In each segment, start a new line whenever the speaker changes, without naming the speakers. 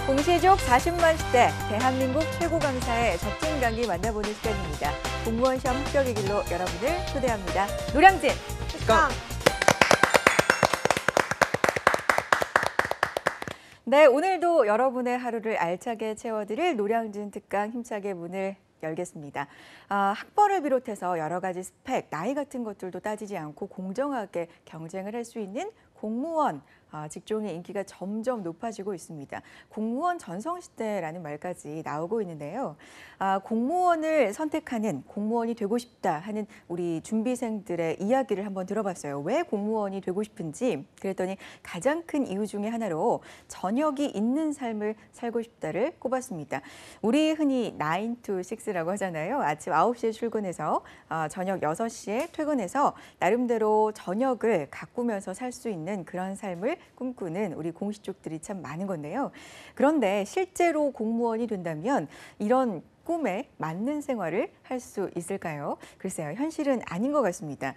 공시족 40만 시대 대한민국 최고 강사의 접진 강의 만나보는 시간입니다. 공무원 시험 합격의 길로 여러분을 초대합니다. 노량진 특강. 네, 오늘도 여러분의 하루를 알차게 채워드릴 노량진 특강 힘차게 문을 열겠습니다. 학벌을 비롯해서 여러 가지 스펙, 나이 같은 것들도 따지지 않고 공정하게 경쟁을 할 수 있는 공무원 직종의 인기가 점점 높아지고 있습니다. 공무원 전성시대라는 말까지 나오고 있는데요. 공무원을 선택하는, 공무원이 되고 싶다 하는 우리 준비생들의 이야기를 한번 들어봤어요. 왜 공무원이 되고 싶은지. 그랬더니 가장 큰 이유 중에 하나로 저녁이 있는 삶을 살고 싶다를 꼽았습니다. 우리 흔히 9 to 6라고 하잖아요. 아침 9시에 출근해서 저녁 6시에 퇴근해서 나름대로 저녁을 가꾸면서 살 수 있는 그런 삶을 꿈꾸는 우리 공시족들이 참 많은 건데요. 그런데 실제로 공무원이 된다면 이런 꿈에 맞는 생활을 할 수 있을까요? 글쎄요, 현실은 아닌 것 같습니다.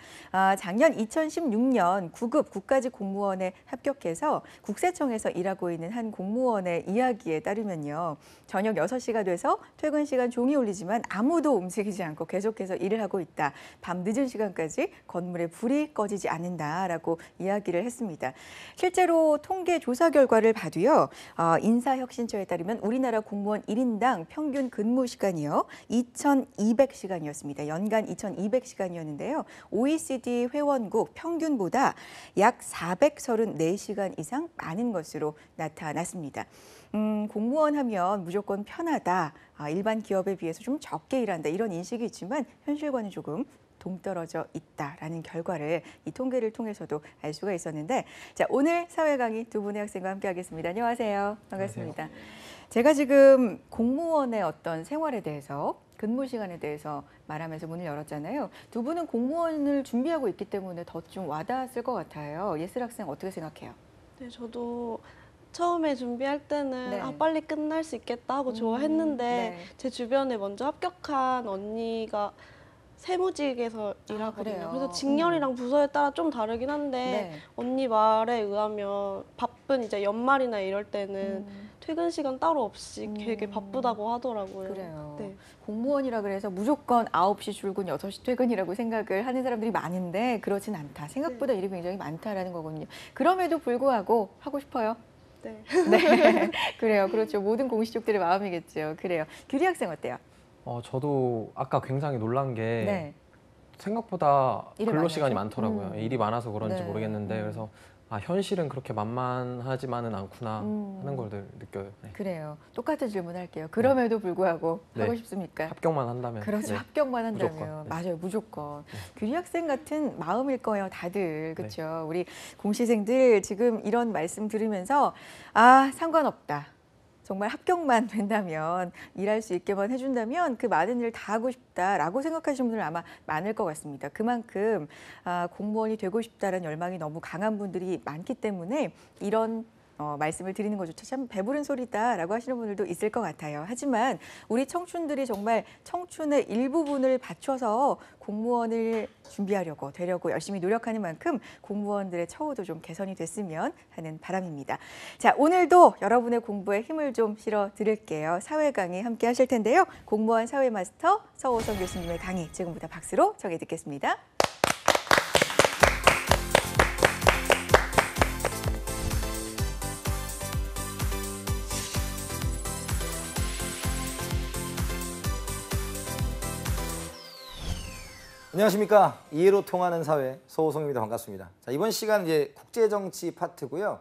작년 2016년 9급 국가직 공무원에 합격해서 국세청에서 일하고 있는 한 공무원의 이야기에 따르면요. 저녁 6시가 돼서 퇴근 시간 종이 울리지만 아무도 움직이지 않고 계속해서 일을 하고 있다. 밤 늦은 시간까지 건물에 불이 꺼지지 않는다라고 이야기를 했습니다. 실제로 통계 조사 결과를 봐도요. 인사혁신처에 따르면 우리나라 공무원 1인당 평균 근무 시간이요. 2,200시간이었습니다. 연간 2,200시간이었는데요. OECD 회원국 평균보다 약 434시간 이상 많은 것으로 나타났습니다. 공무원 하면 무조건 편하다, 일반 기업에 비해서 좀 적게 일한다 이런 인식이 있지만 현실과는 조금 동떨어져 있다라는 결과를 이 통계를 통해서도 알 수가 있었는데, 자, 오늘 사회 강의 두 분의 학생과 함께 하겠습니다. 안녕하세요. 반갑습니다. 안녕하세요. 제가 지금 공무원의 어떤 생활에 대해서, 근무 시간에 대해서 말하면서 문을 열었잖아요. 두 분은 공무원을 준비하고 있기 때문에 더 좀 와닿았을 것 같아요. 예슬 학생 어떻게 생각해요?
네, 저도 처음에 준비할 때는
네.
빨리 끝날 수 있겠다 하고 좋아했는데
네.
제 주변에 먼저 합격한 언니가 세무직에서 일하거든요. 그래서 직렬이랑 부서에 따라 좀 다르긴 한데
네.
언니 말에 의하면 바쁜 이제 연말이나 이럴 때는 퇴근 시간 따로 없이 되게 바쁘다고 하더라고요.
그래요.
네.
공무원이라 그래서 무조건 9시 출근, 6시 퇴근이라고 생각을 하는 사람들이 많은데 그렇진 않다. 생각보다 일이 굉장히 많다라는 거거든요. 그럼에도 불구하고 하고 싶어요.
네.
네. 그래요. 그렇죠. 모든 공시족들의 마음이겠죠. 그래요. 규리 학생 어때요?
저도 아까 굉장히 놀란 게
네.
생각보다
일을
근로
많이
시간이
하죠?
많더라고요. 일이 많아서 그런지
네.
모르겠는데 그래서 현실은 그렇게 만만하지만은 않구나 하는 걸 느껴요. 네.
그래요. 똑같은 질문 할게요. 그럼에도 불구하고
네.
하고 싶습니까?
합격만 한다면.
그렇죠.
네.
합격만 한다면.
무조건. 네.
맞아요. 무조건. 규리 학생 같은 마음일 거예요. 다들. 그렇죠.
네.
우리 공시생들 지금 이런 말씀 들으면서 상관없다. 정말 합격만 된다면, 일할 수 있게만 해준다면 그 많은 일을 다 하고 싶다라고 생각하시는 분들 아마 많을 것 같습니다. 그만큼 공무원이 되고 싶다는 열망이 너무 강한 분들이 많기 때문에 이런 말씀을 드리는 것조차 참 배부른 소리다라고 하시는 분들도 있을 것 같아요. 하지만 우리 청춘들이 정말 청춘의 일부분을 바쳐서 공무원을 준비하려고 되려고 열심히 노력하는 만큼 공무원들의 처우도 좀 개선이 됐으면 하는 바람입니다. 자, 오늘도 여러분의 공부에 힘을 좀 실어 드릴게요. 사회 강의 함께 하실 텐데요. 공무원 사회 마스터 서호성 교수님의 강의 지금부터 박수로 청해 듣겠습니다.
안녕하십니까. 이해로 통하는 사회 서호성입니다. 반갑습니다. 자, 이번 시간은 이제 국제정치 파트고요.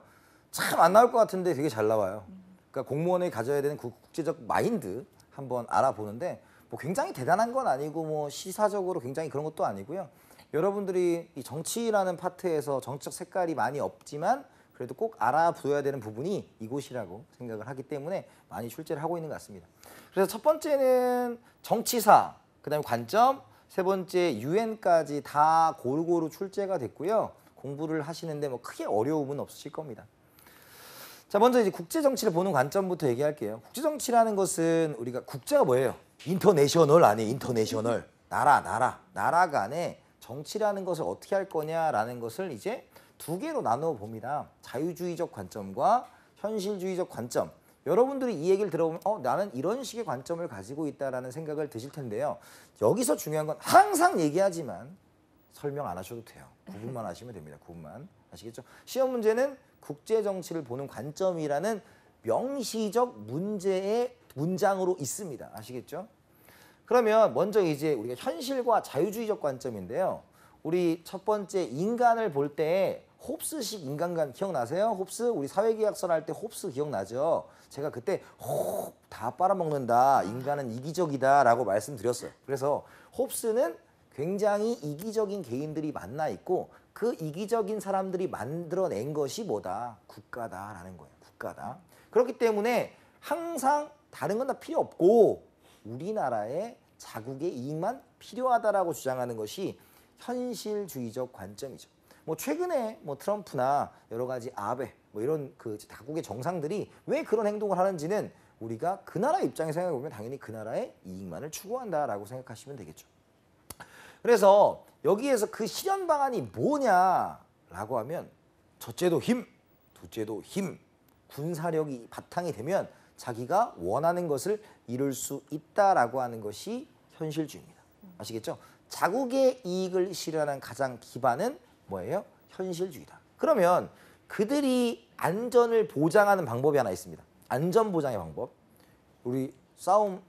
참 안 나올 것 같은데 되게 잘 나와요. 그러니까 공무원이 가져야 되는 국제적 마인드 한번 알아보는데 뭐 굉장히 대단한 건 아니고 뭐 시사적으로 굉장히 그런 것도 아니고요. 여러분들이 이 정치라는 파트에서 정치적 색깔이 많이 없지만 그래도 꼭 알아둬야 되는 부분이 이곳이라고 생각을 하기 때문에 많이 출제를 하고 있는 것 같습니다. 그래서 첫 번째는 정치사, 그다음에 관점, 세 번째 유엔까지 다 골고루 출제가 됐고요. 공부를 하시는데 뭐 크게 어려움은 없으실 겁니다. 자, 먼저 이제 국제 정치를 보는 관점부터 얘기할게요. 국제 정치라는 것은 우리가 국제가 뭐예요? 인터내셔널 아니에요. 인터내셔널. 나라 간에 정치라는 것을 어떻게 할 거냐라는 것을 이제 두 개로 나누어 봅니다. 자유주의적 관점과 현실주의적 관점. 여러분들이 이 얘기를 들어보면 나는 이런 식의 관점을 가지고 있다라는 생각을 드실 텐데요. 여기서 중요한 건 항상 얘기하지만 설명 안 하셔도 돼요. 구분만 하시면 됩니다. 구분만. 아시겠죠? 시험 문제는 국제 정치를 보는 관점이라는 명시적 문제의 문장으로 있습니다. 아시겠죠? 그러면 먼저 이제 우리가 현실과 자유주의적 관점인데요. 우리 첫 번째 인간을 볼 때 홉스식 인간관 기억나세요? 홉스 우리 사회계약설 할 때 홉스 기억나죠? 제가 그때 다 빨아먹는다. 인간은 이기적이다라고 말씀드렸어요. 그래서 홉스는 굉장히 이기적인 개인들이 만나 있고 그 이기적인 사람들이 만들어낸 것이 뭐다? 국가다라는 거예요. 국가다. 그렇기 때문에 항상 다른 건 다 필요 없고 우리나라의 자국의 이익만 필요하다라고 주장하는 것이 현실주의적 관점이죠. 뭐 최근에 뭐 트럼프나 여러 가지 아베 뭐 이런 그 각국의 정상들이 왜 그런 행동을 하는지는 우리가 그 나라 입장에 생각해 보면 당연히 그 나라의 이익만을 추구한다라고 생각하시면 되겠죠. 그래서 여기에서 그 실현 방안이 뭐냐라고 하면 첫째도 힘, 둘째도 힘, 군사력이 바탕이 되면 자기가 원하는 것을 이룰 수 있다라고 하는 것이 현실주의입니다. 아시겠죠? 자국의 이익을 실현하는 가장 기반은 뭐예요? 현실주의다. 그러면 그들이 안전을 보장하는 방법이 하나 있습니다. 안전 보장의 방법. 우리 싸움,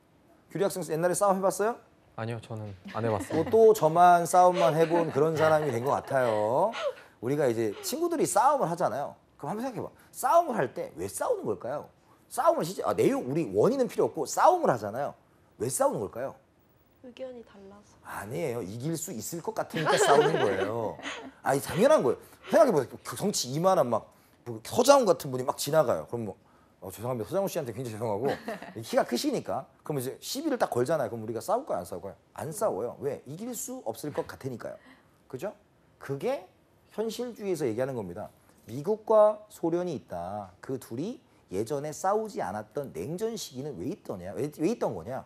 규리 학생 옛날에 싸움 해봤어요?
아니요, 저는 안 해봤어요.
뭐 또 저만 싸움만 해본 그런 사람이 된 것 같아요. 우리가 이제 친구들이 싸움을 하잖아요. 그럼 한번 생각해봐. 싸움을 할 때 왜 싸우는 걸까요? 싸움을 진짜 내용 우리 원인은 필요 없고 싸움을 하잖아요. 왜 싸우는 걸까요?
의견이 달라서.
아니에요. 이길 수 있을 것 같으니까 싸우는 거예요. 아니 당연한 거예요. 생각해보세요. 덩치 이만한 막 서장훈 같은 분이 막 지나가요. 그럼 뭐 죄송합니다. 서장훈 씨한테 굉장히 죄송하고 키가 크시니까 그럼 이제 시비를 딱 걸잖아요. 그럼 우리가 싸울까요? 안 싸울까요? 안 싸워요. 왜? 이길 수 없을 것 같으니까요. 그죠? 그게 현실주의에서 얘기하는 겁니다. 미국과 소련이 있다. 그 둘이 예전에 싸우지 않았던 냉전 시기는 왜 있더냐? 왜 있던 거냐?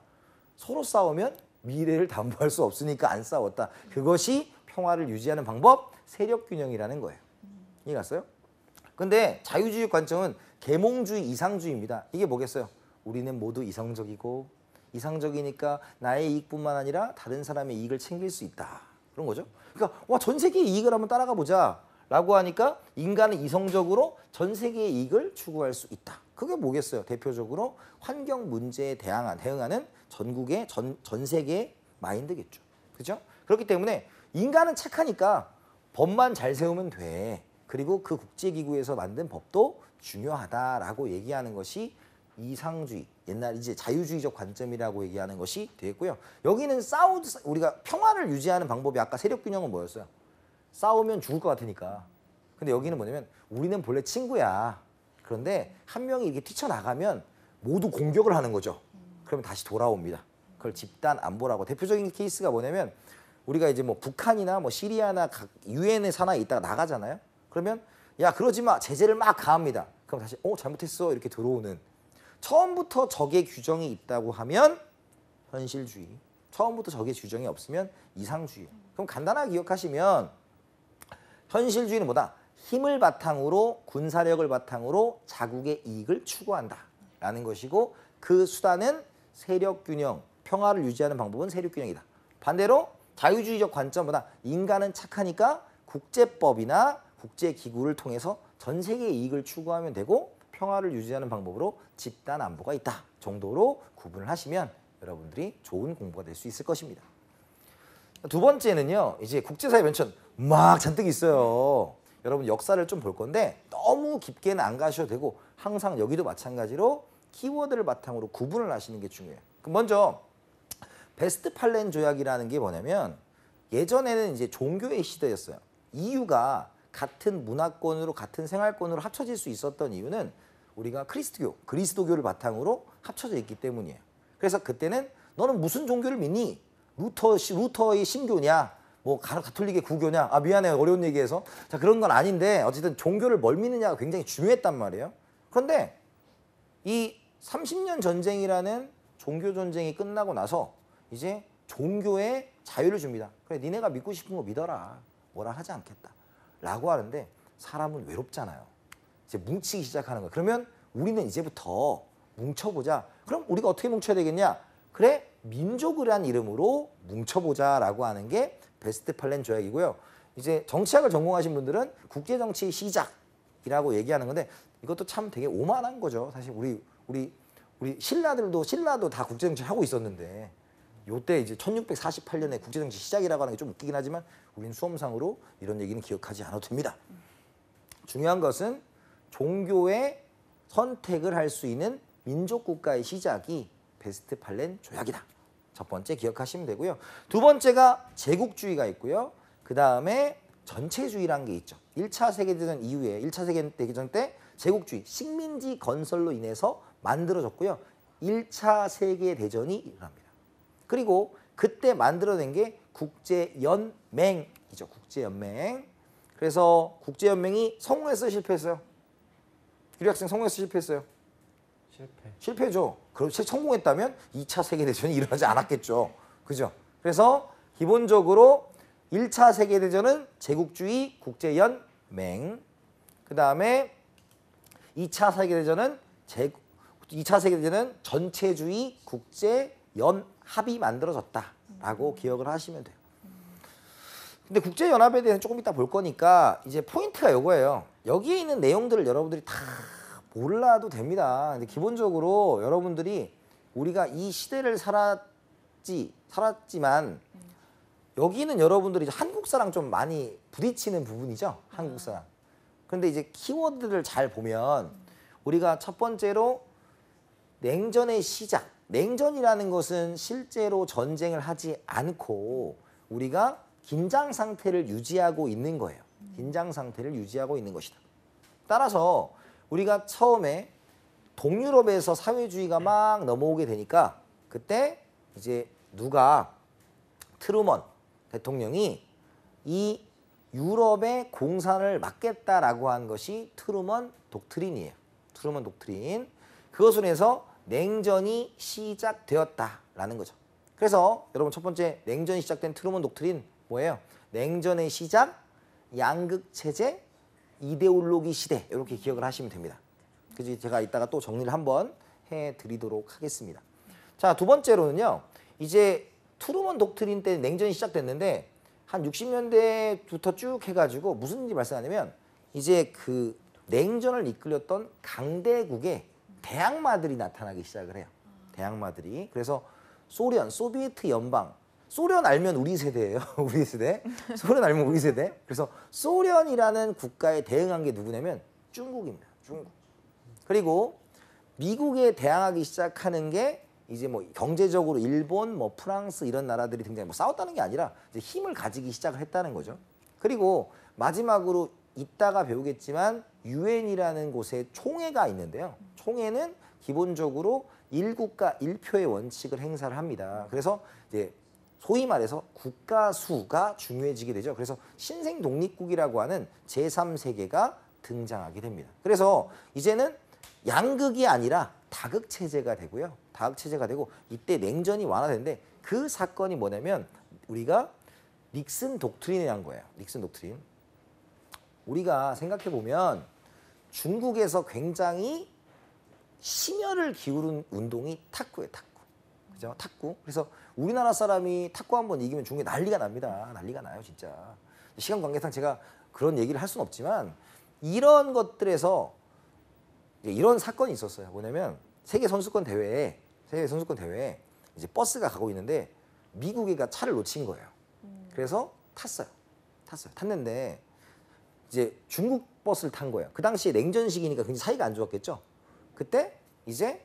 서로 싸우면 미래를 담보할 수 없으니까 안 싸웠다. 그것이 평화를 유지하는 방법, 세력 균형이라는 거예요. 이해 갔어요? 근데 자유주의 관점은 계몽주의, 이상주의입니다. 이게 뭐겠어요? 우리는 모두 이성적이고 이상적이니까 나의 이익뿐만 아니라 다른 사람의 이익을 챙길 수 있다. 그런 거죠. 그러니까 전 세계의 이익을 한번 따라가 보자 라고 하니까 인간은 이성적으로 전 세계의 이익을 추구할 수 있다. 그게 뭐겠어요? 대표적으로 환경 문제에 대응하는 전국의 전 세계의 마인드겠죠. 그죠? 그렇기 때문에 인간은 착하니까 법만 잘 세우면 돼. 그리고 그 국제기구에서 만든 법도 중요하다라고 얘기하는 것이 이상주의, 옛날 이제 자유주의적 관점이라고 얘기하는 것이 되겠고요. 여기는 우리가 평화를 유지하는 방법이 아까 세력균형은 뭐였어요? 싸우면 죽을 것 같으니까. 근데 여기는 뭐냐면 우리는 본래 친구야. 그런데 한 명이 이렇게 뛰쳐나가면 모두 공격을 하는 거죠. 그러면 다시 돌아옵니다. 그걸 집단 안보라고. 대표적인 케이스가 뭐냐면 우리가 이제 뭐 북한이나 뭐 시리아나 각 유엔의 산하에 있다가 나가잖아요. 그러면 야 그러지 마. 제재를 막 가합니다. 그럼 다시 잘못했어 이렇게 들어오는. 처음부터 적의 규정이 있다고 하면 현실주의. 처음부터 적의 규정이 없으면 이상주의. 그럼 간단하게 기억하시면 현실주의는 뭐다? 힘을 바탕으로 군사력을 바탕으로 자국의 이익을 추구한다라는 것이고 그 수단은 세력균형, 평화를 유지하는 방법은 세력균형이다. 반대로 자유주의적 관점보다 인간은 착하니까 국제법이나 국제기구를 통해서 전 세계의 이익을 추구하면 되고 평화를 유지하는 방법으로 집단 안보가 있다 정도로 구분을 하시면 여러분들이 좋은 공부가 될 수 있을 것입니다. 두 번째는요. 이제 국제사회 면천 막 잔뜩 있어요. 여러분 역사를 좀 볼 건데 너무 깊게는 안 가셔도 되고 항상 여기도 마찬가지로 키워드를 바탕으로 구분을 하시는 게 중요해요. 그럼 먼저 베스트팔렌 조약이라는 게 뭐냐면 예전에는 이제 종교의 시대였어요. 이유가 같은 문화권으로 같은 생활권으로 합쳐질 수 있었던 이유는 우리가 그리스도교를 바탕으로 합쳐져 있기 때문이에요. 그래서 그때는 너는 무슨 종교를 믿니? 루터의 신교냐? 뭐 가톨릭의 구교냐? 아 미안해요. 어려운 얘기해서. 자 그런 건 아닌데 어쨌든 종교를 뭘 믿느냐가 굉장히 중요했단 말이에요. 그런데 이 30년 전쟁이라는 종교 전쟁이 끝나고 나서 이제 종교의 자유를 줍니다. 그래 니네가 믿고 싶은 거 믿어라. 뭐라 하지 않겠다. 라고 하는데 사람은 외롭잖아요. 이제 뭉치기 시작하는 거예요. 그러면 우리는 이제부터 뭉쳐보자. 그럼 우리가 어떻게 뭉쳐야 되겠냐? 그래, 민족이란 이름으로 뭉쳐보자라고 하는 게 베스트팔렌 조약이고요. 이제 정치학을 전공하신 분들은 국제정치 시작이라고 얘기하는 건데 이것도 참 되게 오만한 거죠. 사실 우리 신라도 다 국제정치 하고 있었는데 요때 이제 1648년에 국제정치 시작이라고 하는 게 좀 웃기긴 하지만 우리는 수험상으로 이런 얘기는 기억하지 않아도 됩니다. 중요한 것은 종교의 선택을 할 수 있는 민족국가의 시작이 베스트팔렌 조약이다. 첫 번째 기억하시면 되고요. 두 번째가 제국주의가 있고요. 그 다음에 전체주의라는 게 있죠. 1차 세계대전 이후에 1차 세계대전 때 제국주의, 식민지 건설로 인해서 만들어졌고요. 1차 세계대전이 일어납니다. 그리고 그때 만들어낸 게 국제연맹이죠. 국제연맹. 그래서 국제연맹이 성공했어요, 실패했어요? 유리 학생 성공했어요, 실패했어요? 실패죠. 그렇지 성공했다면 2차 세계대전이 일어나지 않았겠죠. 그죠? 그래서 기본적으로 1차 세계대전은 제국주의 국제연맹. 그 다음에 2차 세계대전은 전체주의 국제연합이 만들어졌다라고 기억을 하시면 돼요. 근데 국제연합에 대해서는 조금 이따 볼 거니까 이제 포인트가 이거예요. 여기에 있는 내용들을 여러분들이 다 몰라도 됩니다. 근데 기본적으로 여러분들이 우리가 이 시대를 살았지만 여기는 여러분들이 이제 한국사랑 좀 많이 부딪히는 부분이죠. 한국사랑. 그런데 이제 키워드를 잘 보면 우리가 첫 번째로 냉전의 시작. 냉전이라는 것은 실제로 전쟁을 하지 않고 우리가 긴장 상태를 유지하고 있는 거예요. 긴장 상태를 유지하고 있는 것이다. 따라서 우리가 처음에 동유럽에서 사회주의가 막 넘어오게 되니까 그때 이제 트루먼 대통령이 이 유럽의 공산을 막겠다라고 한 것이 트루먼 독트린이에요. 트루먼 독트린. 그것으로 해서 냉전이 시작되었다라는 거죠. 그래서 여러분 첫 번째 냉전이 시작된 트루먼 독트린 뭐예요? 냉전의 시작, 양극체제, 이데올로기 시대 이렇게 기억을 하시면 됩니다. 그래서 제가 이따가 또 정리를 한번 해드리도록 하겠습니다. 자, 두 번째로는요. 이제 트루먼 독트린 때 냉전이 시작됐는데 한 60년대부터 쭉 해가지고 무슨 일이 발생하냐면 이제 그 냉전을 이끌었던 강대국의 대항마들이 나타나기 시작을 해요. 대항마들이. 그래서 소비에트 연방, 소련 알면 우리 세대예요. 우리 세대. 소련 알면 우리 세대. 그래서 소련이라는 국가에 대응한 게 누구냐면 중국입니다. 중국. 그리고 미국에 대항하기 시작하는 게 이제 뭐 경제적으로 일본, 뭐 프랑스 이런 나라들이 굉장히 뭐 싸웠다는 게 아니라 이제 힘을 가지기 시작을 했다는 거죠. 그리고 마지막으로 이따가 배우겠지만 유엔이라는 곳에 총회가 있는데요. 총회는 기본적으로 1국가 1표의 원칙을 행사를 합니다. 그래서 이제 소위 말해서 국가수가 중요해지게 되죠. 그래서 신생 독립국이라고 하는 제3세계가 등장하게 됩니다. 그래서 이제는 양극이 아니라 다극 체제가 되고요. 다극 체제가 되고 이때 냉전이 완화되는데 그 사건이 뭐냐면 우리가 닉슨 독트린이란 거예요. 닉슨 독트린. 우리가 생각해 보면 중국에서 굉장히 심혈을 기울인 운동이 탁구예요. 탁구. 그죠? 탁구. 그래서 우리나라 사람이 탁구 한번 이기면 중국에 난리가 납니다. 난리가 나요, 진짜. 시간 관계상 제가 그런 얘기를 할 수는 없지만 이런 것들에서 이런 사건이 있었어요. 뭐냐면 세계 선수권 대회에 이제 버스가 가고 있는데 미국애가 차를 놓친 거예요. 그래서 탔는데 이제 중국 버스를 탄 거예요. 그 당시에 냉전 시기니까 굉장히 사이가 안 좋았겠죠. 그때 이제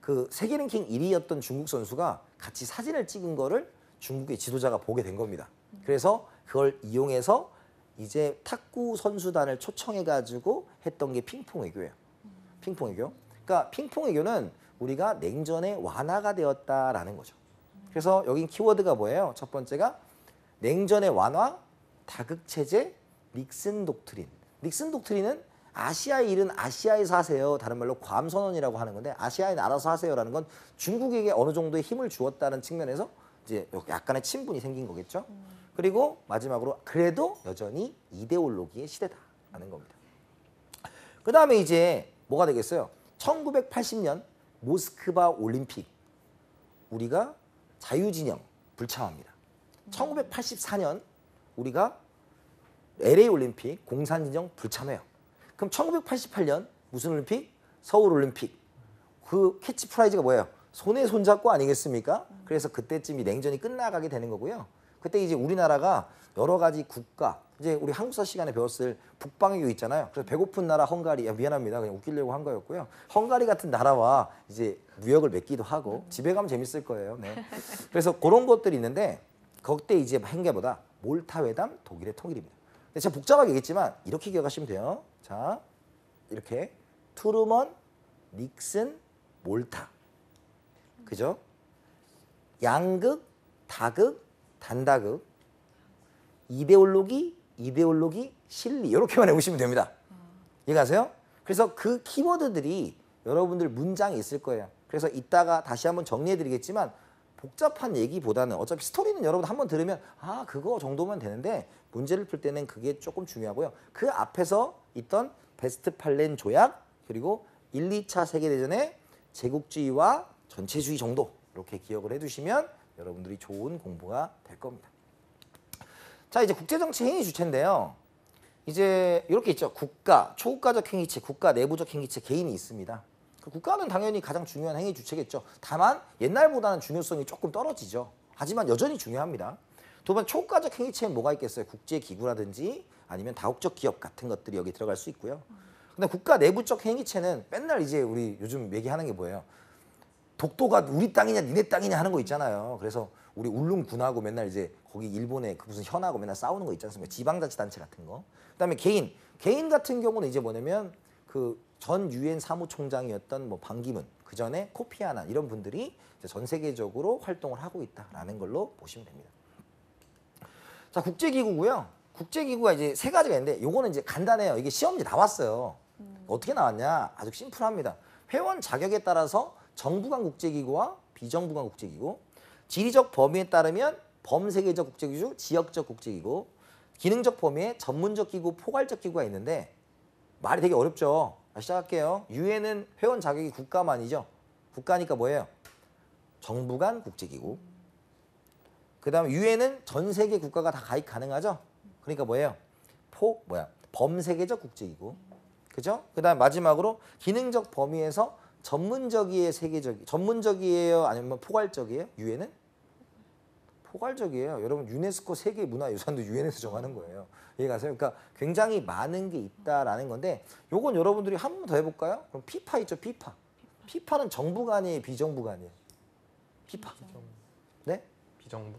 그 세계 랭킹 1위였던 중국 선수가 같이 사진을 찍은 거를 중국의 지도자가 보게 된 겁니다. 그래서 그걸 이용해서 이제 탁구 선수단을 초청해가지고 했던 게 핑퐁 외교예요. 핑퐁 외교. 그러니까 핑퐁 외교는 우리가 냉전의 완화가 되었다라는 거죠. 그래서 여긴 키워드가 뭐예요? 첫 번째가 냉전의 완화, 다극체제, 닉슨 독트린. 닉슨 독트린은 아시아의 일은 아시아에서 하세요. 다른 말로 괌 선언이라고 하는 건데 아시아에는 알아서 하세요라는 건 중국에게 어느 정도의 힘을 주었다는 측면에서 이제 약간의 친분이 생긴 거겠죠. 그리고 마지막으로 그래도 여전히 이데올로기의 시대다라는 겁니다. 그 다음에 이제 뭐가 되겠어요? 1980년 모스크바 올림픽 우리가 자유진영 불참합니다. 1984년 우리가 LA 올림픽 공산진영 불참해요. 그럼 1988년 무슨 올림픽? 서울 올림픽. 그 캐치프라이즈가 뭐예요? 손에 손잡고 아니겠습니까? 그래서 그때쯤이 냉전이 끝나가게 되는 거고요. 그때 이제 우리나라가 여러 가지 국가, 이제 우리 한국사 시간에 배웠을 북방외교 있잖아요. 그래서 배고픈 나라 헝가리, 미안합니다. 그냥 웃기려고 한 거였고요. 헝가리 같은 나라와 이제 무역을 맺기도 하고 집에 가면 재밌을 거예요. 네. 그래서 그런 것들이 있는데 그때 이제 한 게보다 몰타 회담 독일의 통일입니다. 근데 제가 복잡하게 얘기했지만 이렇게 기억하시면 돼요. 자, 이렇게 트루먼, 닉슨, 몰타. 그죠? 양극, 다극, 단다극, 이데올로기, 실리 이렇게만 해보시면 됩니다. 이해가세요? 그래서 그 키워드들이 여러분들 문장에 있을 거예요. 그래서 이따가 다시 한번 정리해드리겠지만 복잡한 얘기보다는 어차피 스토리는 여러분 한번 들으면 아 그거 정도면 되는데 문제를 풀 때는 그게 조금 중요하고요. 그 앞에서 있던 베스트팔렌 조약 그리고 1, 2차 세계대전의 제국주의와 전체주의 정도 이렇게 기억을 해두시면 여러분들이 좋은 공부가 될 겁니다. 자 이제 국제정치 행위 주체인데요. 이제 이렇게 있죠. 국가, 초국가적 행위체, 국가 내부적 행위체 개인이 있습니다. 그 국가는 당연히 가장 중요한 행위 주체겠죠. 다만 옛날보다는 중요성이 조금 떨어지죠. 하지만 여전히 중요합니다. 두 번 초국가적 행위체는 뭐가 있겠어요? 국제기구라든지 아니면 다국적 기업 같은 것들이 여기 들어갈 수 있고요. 근데 국가 내부적 행위체는 맨날 이제 우리 요즘 얘기하는 게 뭐예요? 독도가 우리 땅이냐 니네 땅이냐 하는 거 있잖아요. 그래서 우리 울릉군하고 맨날 이제 거기 일본의 그 무슨 현하고 맨날 싸우는 거 있지 않습니까? 지방자치단체 같은 거. 그다음에 개인 같은 경우는 이제 뭐냐면 그 전 유엔 사무총장이었던 뭐 반기문 그 전에 코피 아난 이런 분들이 이제 전 세계적으로 활동을 하고 있다라는 걸로 보시면 됩니다. 자 국제기구고요. 국제기구가 이제 세 가지가 있는데 요거는 이제 간단해요. 이게 시험지 나왔어요. 어떻게 나왔냐? 아주 심플합니다. 회원 자격에 따라서 정부 간 국제기구와 비정부 간 국제기구, 지리적 범위에 따르면 범세계적 국제기구, 지역적 국제기구, 기능적 범위에 전문적 기구, 포괄적 기구가 있는데 말이 되게 어렵죠. 시작할게요. 유엔은 회원 자격이 국가만이죠. 국가니까 뭐예요? 정부 간 국제기구. 그 다음에 유엔은 전 세계 국가가 다 가입 가능하죠. 그러니까 뭐예요? 범세계적 국제기구. 그죠? 그 다음 마지막으로 기능적 범위에서 전문적이에요, 전문적이에요, 아니면 포괄적이에요? 유엔은? 포괄적이에요. 여러분 유네스코 세계 문화유산도 유엔에서 정하는 거예요. 이해가세요? 그러니까 굉장히 많은 게 있다라는 건데 요건 여러분들이 한 번 더 해볼까요? 그럼 피파 있죠, 피파. 피파는 정부가 아니에요, 비정부가 아니에요? 피파. 네?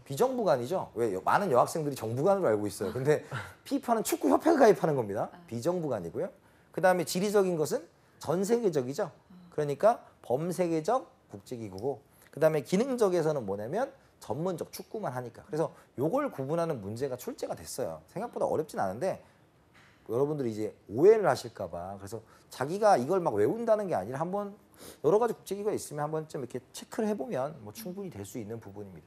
비정부가 아니죠. 왜 많은 여학생들이 정부관으로 알고 있어요. 근데 피파는 축구협회가 가입하는 겁니다. 비정부가 아니고요. 그 다음에 지리적인 것은 전 세계적이죠. 그러니까 범세계적 국제기구고 그 다음에 기능적에서는 뭐냐면 전문적 축구만 하니까. 그래서 요걸 구분하는 문제가 출제가 됐어요. 생각보다 어렵진 않은데 여러분들이 이제 오해를 하실까 봐. 그래서 자기가 이걸 막 외운다는 게 아니라 한번 여러 가지 국제기구가 있으면 한 번쯤 이렇게 체크를 해보면 뭐 충분히 될 수 있는 부분입니다.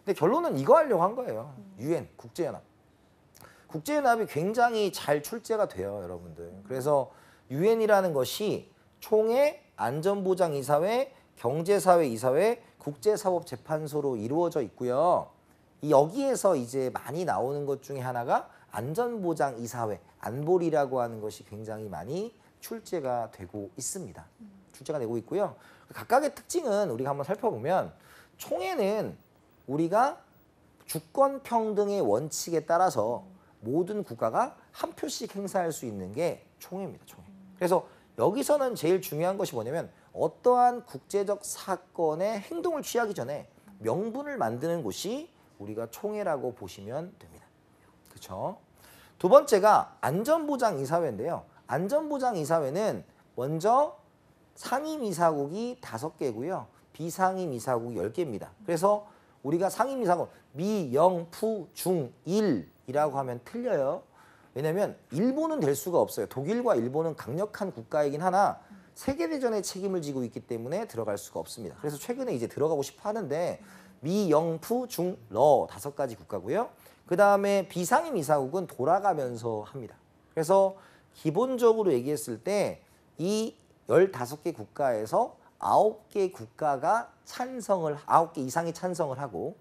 근데 결론은 이거 하려고 한 거예요. 유엔, 국제연합. 국제연합이 굉장히 잘 출제가 돼요, 여러분들. 그래서 유엔이라는 것이 총회, 안전보장이사회, 경제사회이사회, 국제사법재판소로 이루어져 있고요. 여기에서 이제 많이 나오는 것 중에 하나가 안전보장이사회, 안보리라고 하는 것이 굉장히 많이 출제가 되고 있습니다. 출제가 되고 있고요. 각각의 특징은 우리가 한번 살펴보면 총회는 우리가 주권 평등의 원칙에 따라서 모든 국가가 한 표씩 행사할 수 있는 게 총회입니다. 총회. 그래서 여기서는 제일 중요한 것이 뭐냐면 어떠한 국제적 사건에 행동을 취하기 전에 명분을 만드는 곳이 우리가 총회라고 보시면 됩니다. 그렇죠? 두 번째가 안전보장이사회인데요. 안전보장이사회는 먼저 상임이사국이 5개고요. 비상임이사국이 10개입니다. 그래서 우리가 상임이사국 미, 영, 푸, 중, 일이라고 하면 틀려요. 왜냐하면 일본은 될 수가 없어요. 독일과 일본은 강력한 국가이긴 하나 세계대전의 책임을 지고 있기 때문에 들어갈 수가 없습니다. 그래서 최근에 이제 들어가고 싶어 하는데 미, 영, 푸, 중, 러 5가지 국가고요. 그 다음에 비상임 이사국은 돌아가면서 합니다. 그래서 기본적으로 얘기했을 때 이 15개 국가에서 9개 국가가 9개 이상이 찬성을 하고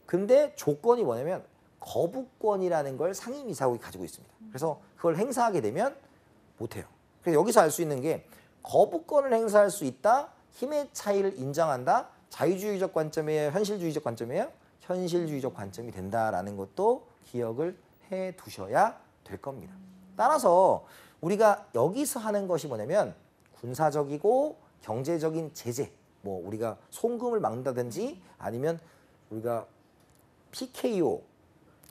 근데 조건이 뭐냐면 거부권이라는 걸 상임이사국이 가지고 있습니다. 그래서 그걸 행사하게 되면 못해요. 그래서 여기서 알 수 있는 게 거부권을 행사할 수 있다. 힘의 차이를 인정한다. 자유주의적 관점이에요? 현실주의적 관점이에요? 현실주의적 관점이 된다라는 것도 기억을 해 두셔야 될 겁니다. 따라서 우리가 여기서 하는 것이 뭐냐면 군사적이고 경제적인 제재, 뭐 우리가 송금을 막는다든지 아니면 우리가 PKO,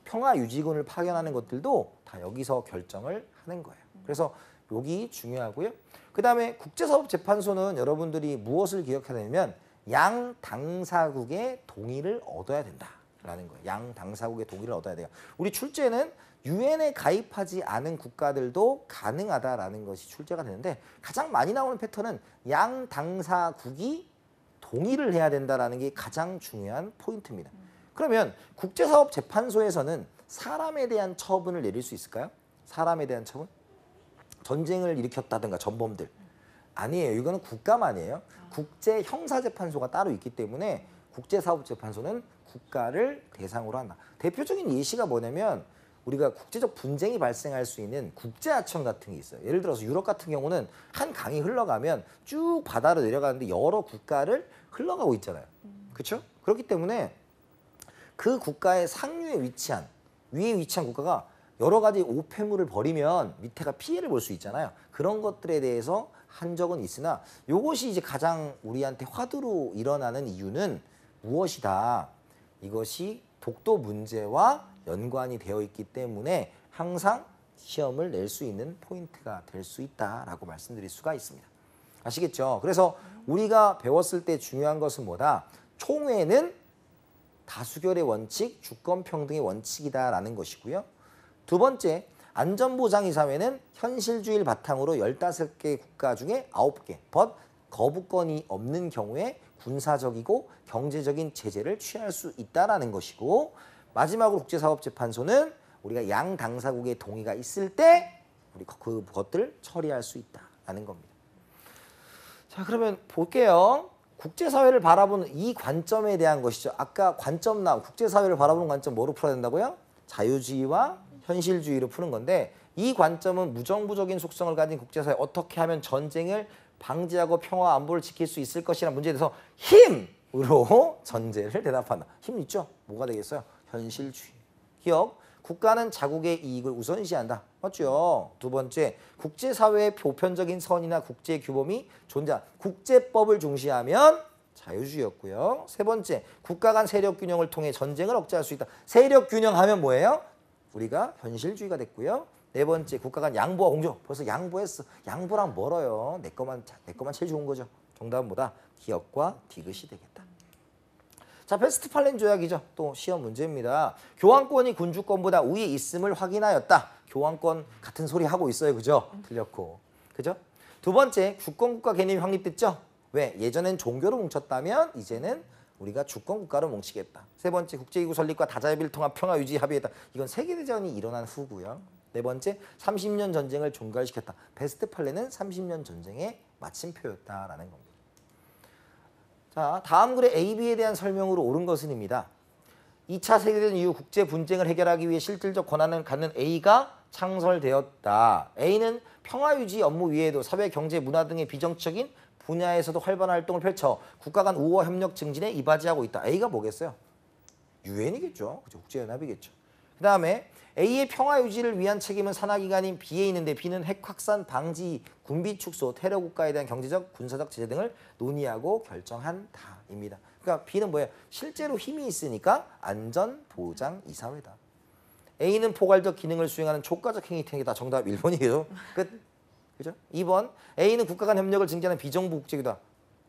평화유지군을 파견하는 것들도 다 여기서 결정을 하는 거예요. 그래서 여기 중요하고요. 그 다음에 국제사법재판소는 여러분들이 무엇을 기억해야 되냐면 양 당사국의 동의를 얻어야 된다라는 거예요. 양 당사국의 동의를 얻어야 돼요. 우리 출제는 유엔에 가입하지 않은 국가들도 가능하다라는 것이 출제가 되는데 가장 많이 나오는 패턴은 양 당사국이 동의를 해야 된다라는 게 가장 중요한 포인트입니다. 그러면 국제사법재판소에서는 사람에 대한 처분을 내릴 수 있을까요? 사람에 대한 처분? 전쟁을 일으켰다든가 전범들. 아니에요. 이거는 국가만이에요. 국제형사재판소가 따로 있기 때문에 국제사법재판소는 국가를 대상으로 한다. 대표적인 예시가 뭐냐면 우리가 국제적 분쟁이 발생할 수 있는 국제하청 같은 게 있어요. 예를 들어서 유럽 같은 경우는 한 강이 흘러가면 쭉 바다로 내려가는데 여러 국가를 흘러가고 있잖아요. 그렇죠? 그렇기 때문에 그 국가의 상류에 위치한 위에 위치한 국가가 여러 가지 오폐물을 버리면 밑에가 피해를 볼 수 있잖아요. 그런 것들에 대해서 한 적은 있으나 이것이 이제 가장 우리한테 화두로 일어나는 이유는 무엇이다. 이것이 독도 문제와 연관이 되어 있기 때문에 항상 시험을 낼 수 있는 포인트가 될 수 있다라고 말씀드릴 수가 있습니다. 아시겠죠? 그래서 우리가 배웠을 때 중요한 것은 뭐다? 총회는 다수결의 원칙, 주권평등의 원칙이다라는 것이고요. 두 번째, 안전보장이사회는 현실주의를 바탕으로 15개 국가 중에 9개, but 거부권이 없는 경우에 군사적이고 경제적인 제재를 취할 수 있다라는 것이고 마지막으로 국제사법재판소는 우리가 양 당사국의 동의가 있을 때 우리 그것들을 처리할 수 있다라는 겁니다. 자, 그러면 볼게요. 국제사회를 바라보는 이 관점에 대한 것이죠. 아까 관점 국제사회를 바라보는 관점 뭐로 풀어야 된다고요? 자유주의와 현실주의로 푸는 건데 이 관점은 무정부적인 속성을 가진 국제사회 어떻게 하면 전쟁을 방지하고 평화 안보를 지킬 수 있을 것이라는 문제에 대해서 힘으로 전제를 대답한다. 힘 있죠? 뭐가 되겠어요? 현실주의. 기억, 국가는 자국의 이익을 우선시한다. 맞죠? 두 번째, 국제사회의 보편적인 선이나 국제규범이 존재한다. 국제법을 중시하면 자유주의였고요. 세 번째, 국가 간 세력균형을 통해 전쟁을 억제할 수 있다. 세력균형하면 뭐예요? 우리가 현실주의가 됐고요. 네 번째, 국가 간 양보와 공조. 벌써 양보했어. 양보랑 멀어요. 내 거만 제일 좋은 거죠. 정답보다 기업과 디귿이 되겠다. 자, 베스트팔렌 조약이죠. 또 시험 문제입니다. 교환권이 군주권보다 우위에 있음을 확인하였다. 교환권 같은 소리 하고 있어요. 그죠? 틀렸고. 그죠? 두 번째, 주권국가 개념이 확립됐죠. 왜? 예전엔 종교로 뭉쳤다면 이제는 우리가 주권국가로 뭉치겠다. 세 번째, 국제기구 설립과 다자협의를 통한 평화 유지 합의했다. 이건 세계대전이 일어난 후고요. 네 번째, 30년 전쟁을 종결시켰다. 베스트팔렌은 30년 전쟁의 마침표였다라는 겁니다. 자, 다음 글의 A, B에 대한 설명으로 옳은 것은입니다. 2차 세계대전 이후 국제 분쟁을 해결하기 위해 실질적 권한을 갖는 A가 창설되었다. A는 평화유지 업무 외에도 사회, 경제, 문화 등의 비정치적인 분야에서도 활발한 활동을 펼쳐 국가 간 우호 협력 증진에 이바지하고 있다. A가 뭐겠어요? 유엔이겠죠. 그죠? 국제연합이겠죠. 그 다음에 A의 평화 유지를 위한 책임은 산하기관인 B에 있는데 B는 핵 확산 방지, 군비 축소, 테러 국가에 대한 경제적, 군사적 제재 등을 논의하고 결정한다입니다. 그러니까 B는 뭐예요? 실제로 힘이 있으니까 안전보장이사회다. A는 포괄적 기능을 수행하는 촉가적 행위 행위다. 정답 1번이에요. 끝. 그죠? 2번, A는 국가 간 협력을 증진하는 비정부 국제기구다.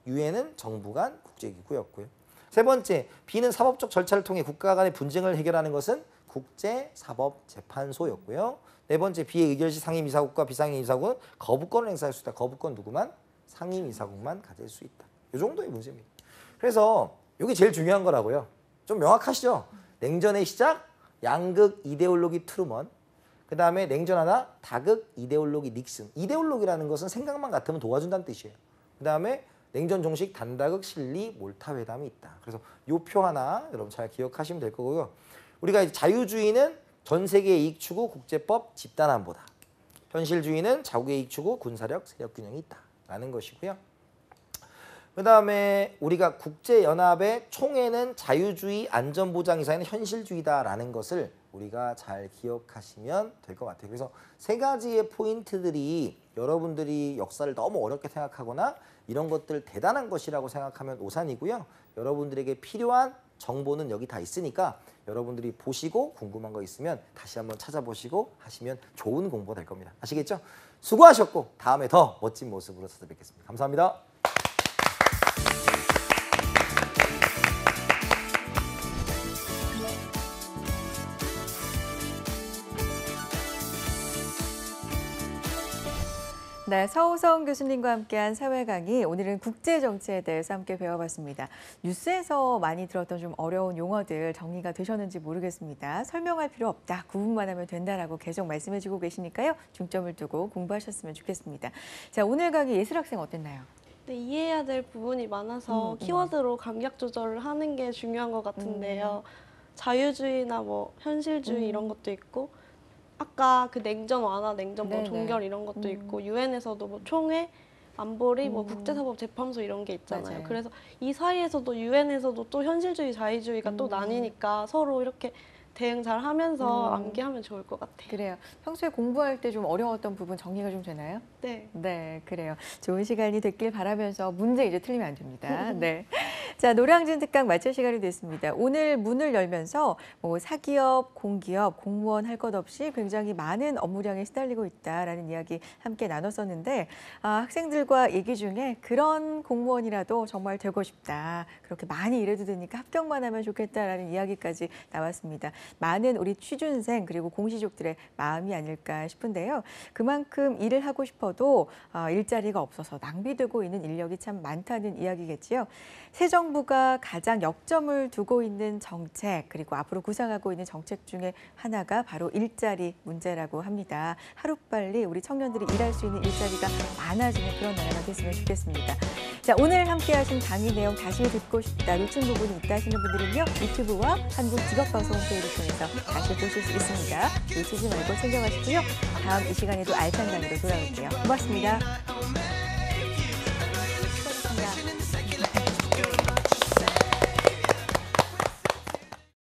유엔은 정부 간 국제기구였고요. 세 번째, B는 사법적 절차를 통해 국가 간의 분쟁을 해결하는 것은 국제사법재판소였고요. 네 번째, B의 의결시 상임이사국과 비상임이사국은 거부권을 행사할 수 있다. 거부권 누구만? 상임이사국만 가질 수 있다. 이 정도의 문제입니다. 그래서 이게 제일 중요한 거라고요. 좀 명확하시죠? 냉전의 시작, 양극 이데올로기 트루먼. 그 다음에 냉전 하나, 다극 이데올로기 닉슨. 이데올로기라는 것은 생각만 같으면 도와준다는 뜻이에요. 그 다음에 냉전, 종식, 단다극, 실리, 몰타 회담이 있다. 그래서 요 표 하나 여러분 잘 기억하시면 될 거고요. 우리가 이제 자유주의는 전 세계의 이익 추구, 국제법, 집단 안보다. 현실주의는 자국의 이익 추구, 군사력, 세력 균형이 있다라는 것이고요. 그다음에 우리가 국제연합의 총회는 자유주의, 안전보장 이상의 현실주의다라는 것을 우리가 잘 기억하시면 될 것 같아요. 그래서 세 가지의 포인트들이 여러분들이 역사를 너무 어렵게 생각하거나 이런 것들 대단한 것이라고 생각하면 오산이고요. 여러분들에게 필요한 정보는 여기 다 있으니까 여러분들이 보시고 궁금한 거 있으면 다시 한번 찾아보시고 하시면 좋은 공부가 될 겁니다. 아시겠죠? 수고하셨고 다음에 더 멋진 모습으로 찾아뵙겠습니다. 감사합니다.
네, 서우성 교수님과 함께한 사회 강의, 오늘은 국제 정치에 대해서 함께 배워봤습니다. 뉴스에서 많이 들었던 좀 어려운 용어들 정리가 되셨는지 모르겠습니다. 설명할 필요 없다, 구분만 하면 된다라고 계속 말씀해주고 계시니까요. 중점을 두고 공부하셨으면 좋겠습니다. 자, 오늘 강의 예슬학생 어땠나요?
네, 이해해야 될 부분이 많아서 키워드로 감각 조절을 하는 게 중요한 것 같은데요. 자유주의나 뭐 현실주의 이런 것도 있고, 아까 그 냉전 완화, 냉전 뭐
네네.
종결 이런 것도 있고, 유엔에서도 뭐 총회, 안보리, 뭐 국제사법재판소 이런 게 있잖아요.
맞아요.
그래서 이 사이에서도 유엔에서도 또 현실주의, 자유주의가 또 나뉘니까 서로 이렇게 대응 잘 하면서 암기하면 좋을 것 같아요.
그래요. 평소에 공부할 때 좀 어려웠던 부분 정리가 좀 되나요?
네.
네, 그래요. 좋은 시간이 됐길 바라면서 문제 이제 틀리면 안 됩니다. 네. 자, 노량진 특강 마칠 시간이 됐습니다. 오늘 문을 열면서 뭐 사기업, 공기업, 공무원 할 것 없이 굉장히 많은 업무량에 시달리고 있다라는 이야기 함께 나눴었는데 학생들과 얘기 중에 그런 공무원이라도 정말 되고 싶다. 그렇게 많이 일해도 되니까 합격만 하면 좋겠다라는 이야기까지 나왔습니다. 많은 우리 취준생 그리고 공시족들의 마음이 아닐까 싶은데요. 그만큼 일을 하고 싶어도 일자리가 없어서 낭비되고 있는 인력이 참 많다는 이야기겠지요. 새 정부가 가장 역점을 두고 있는 정책 그리고 앞으로 구상하고 있는 정책 중에 하나가 바로 일자리 문제라고 합니다. 하루빨리 우리 청년들이 일할 수 있는 일자리가 많아지는 그런 나라가 됐으면 좋겠습니다. 자, 오늘 함께하신 강의 내용 다시 듣고 싶다, 놓친 부분이 있다 하시는 분들은요. 유튜브와 한국직업방송 홈페이지를 통해서 다시 보실 수 있습니다. 놓치지 말고 챙겨가시고요. 다음 이 시간에도 알찬 강의로 돌아올게요. 고맙습니다.